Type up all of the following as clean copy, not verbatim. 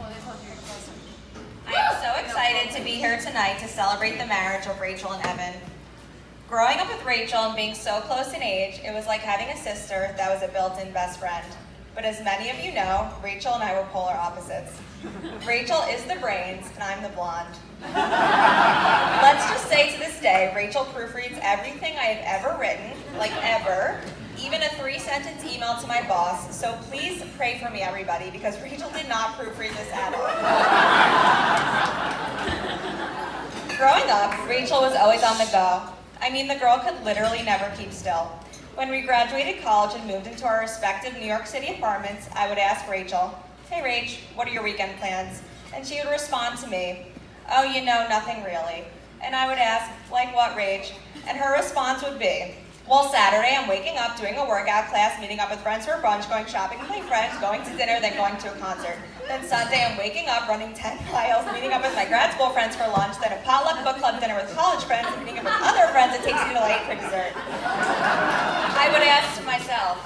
I am so excited to be here tonight to celebrate the marriage of Rachel and Evan. Growing up with Rachel and being so close in age, it was like having a sister that was a built-in best friend. But as many of you know, Rachel and I were polar opposites. Rachel is the brains, and I'm the blonde. Let's just say to this day, Rachel proofreads everything I have ever written, like ever, even a 3-sentence email to my boss, so please pray for me, everybody, because Rachel did not proofread this at all. Growing up, Rachel was always on the go. I mean, the girl could literally never keep still. When we graduated college and moved into our respective New York City apartments, I would ask Rachel, "Hey Rach, what are your weekend plans?" And she would respond to me, "Oh, you know, nothing really." And I would ask, "Like what, Rach?" And her response would be, "Well, Saturday I'm waking up, doing a workout class, meeting up with friends for a brunch, going shopping with my friends, going to dinner, then going to a concert. Then Sunday I'm waking up, running 10 miles, meeting up with my grad school friends for lunch, then a potluck book club dinner with college friends, and meeting up with other friends that takes me to late for dessert." I would ask myself,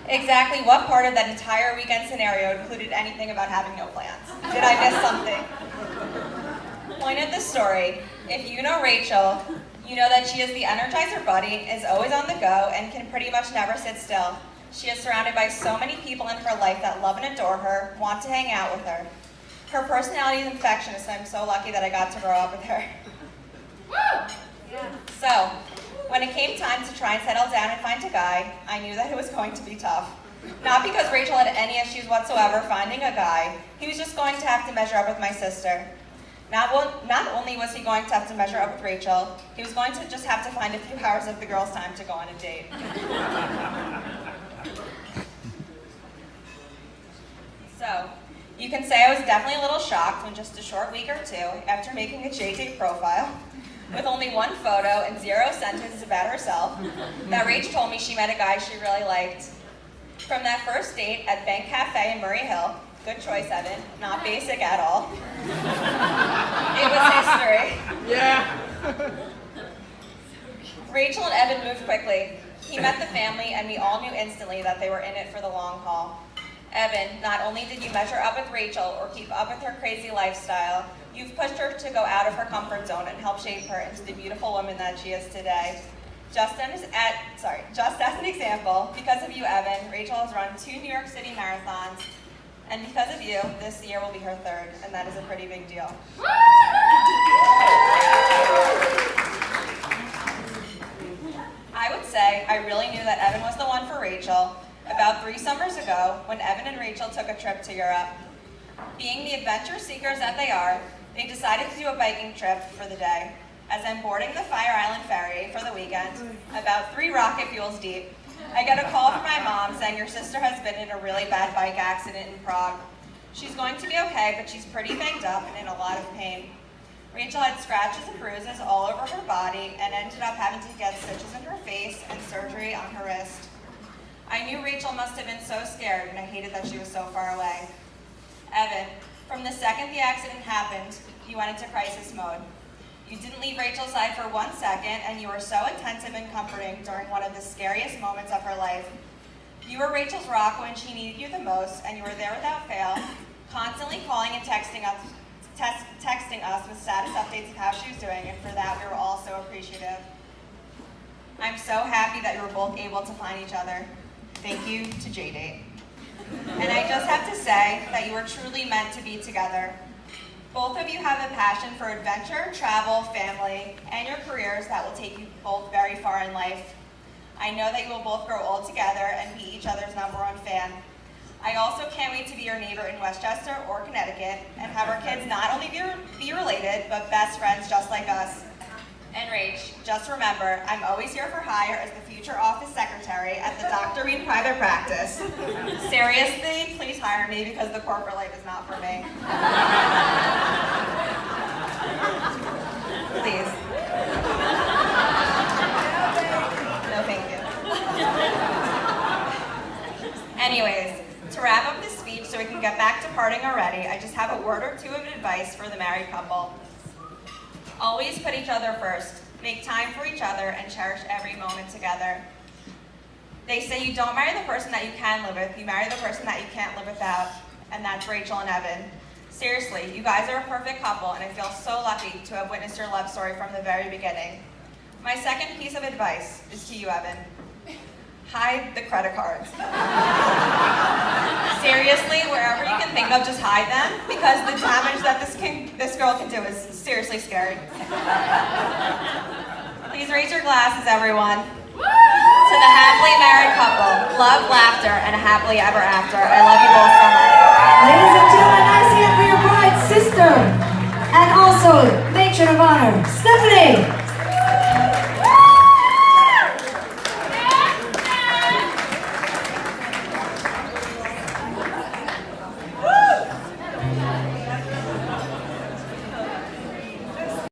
exactly what part of that entire weekend scenario included anything about having no plans? Did I miss something? Point of the story, if you know Rachel, you know that she is the Energizer Bunny, is always on the go, and can pretty much never sit still. She is surrounded by so many people in her life that love and adore her, want to hang out with her. Her personality is infectious, and I'm so lucky that I got to grow up with her. So, when it came time to try and settle down and find a guy, I knew that it was going to be tough. Not because Rachel had any issues whatsoever finding a guy, he was just going to have to measure up with my sister. Not only was he going to have to measure up with Rachel, he was going to just have to find a few hours of the girl's time to go on a date. So, you can say I was definitely a little shocked when just a short week or two, after making a JD profile, with only one photo and 0 sentences about herself, that Rach told me she met a guy she really liked. From that first date at Bank Cafe in Murray Hill, good choice, Evan, not basic at all, it was history. Yeah. Rachel and Evan moved quickly. He met the family, and we all knew instantly that they were in it for the long haul. Evan, not only did you measure up with Rachel or keep up with her crazy lifestyle, you've pushed her to go out of her comfort zone and helped shape her into the beautiful woman that she is today. Just as an example, because of you, Evan, Rachel has run 2 New York City marathons, and because of you, this year will be her 3rd, and that is a pretty big deal. I would say I really knew that Evan was the one for Rachel about 3 summers ago when Evan and Rachel took a trip to Europe. Being the adventure seekers that they are, they decided to do a biking trip for the day. As I'm boarding the Fire Island ferry for the weekend, about 3 rocket fuels deep, I get a call from my mom saying your sister has been in a really bad bike accident in Prague. She's going to be okay, but she's pretty banged up and in a lot of pain. Rachel had scratches and bruises all over her body and ended up having to get stitches in her face and surgery on her wrist. I knew Rachel must have been so scared, and I hated that she was so far away. Evan, from the second the accident happened, you went into crisis mode. You didn't leave Rachel's side for 1 second, and you were so attentive and comforting during one of the scariest moments of her life. You were Rachel's rock when she needed you the most, and you were there without fail, constantly calling and texting us with status updates of how she was doing, and for that we were all so appreciative. I'm so happy that you were both able to find each other. Thank you to JDate. And I just have to say that you are truly meant to be together. Both of you have a passion for adventure, travel, family, and your careers that will take you both very far in life. I know that you will both grow old together and be each other's #1 fan. I also can't wait to be your neighbor in Westchester or Connecticut and have our kids not only be related, but best friends just like us. And Rach, just remember, I'm always here for hire as the future office secretary at the Dr. Reed private practice. Seriously, please hire me because the corporate life is not for me. Please. No, thank you. Anyways, to wrap up this speech so we can get back to partying already, I just have a word or two of advice for the married couple. Always put each other first. Make time for each other and cherish every moment together. They say you don't marry the person that you can live with, you marry the person that you can't live without, and that's Rachel and Evan. Seriously, you guys are a perfect couple, and I feel so lucky to have witnessed your love story from the very beginning. My second piece of advice is to you, Evan. Hide the credit cards. Seriously, wherever you can think of, just hide them, because the damage that this girl can do is seriously scary. Please raise your glasses, everyone. To the happily married couple, love, laughter, and happily ever after. I love you both so much. Ladies and gentlemen, nice hand for your bride's sister, and also matron of honor, Stephanie.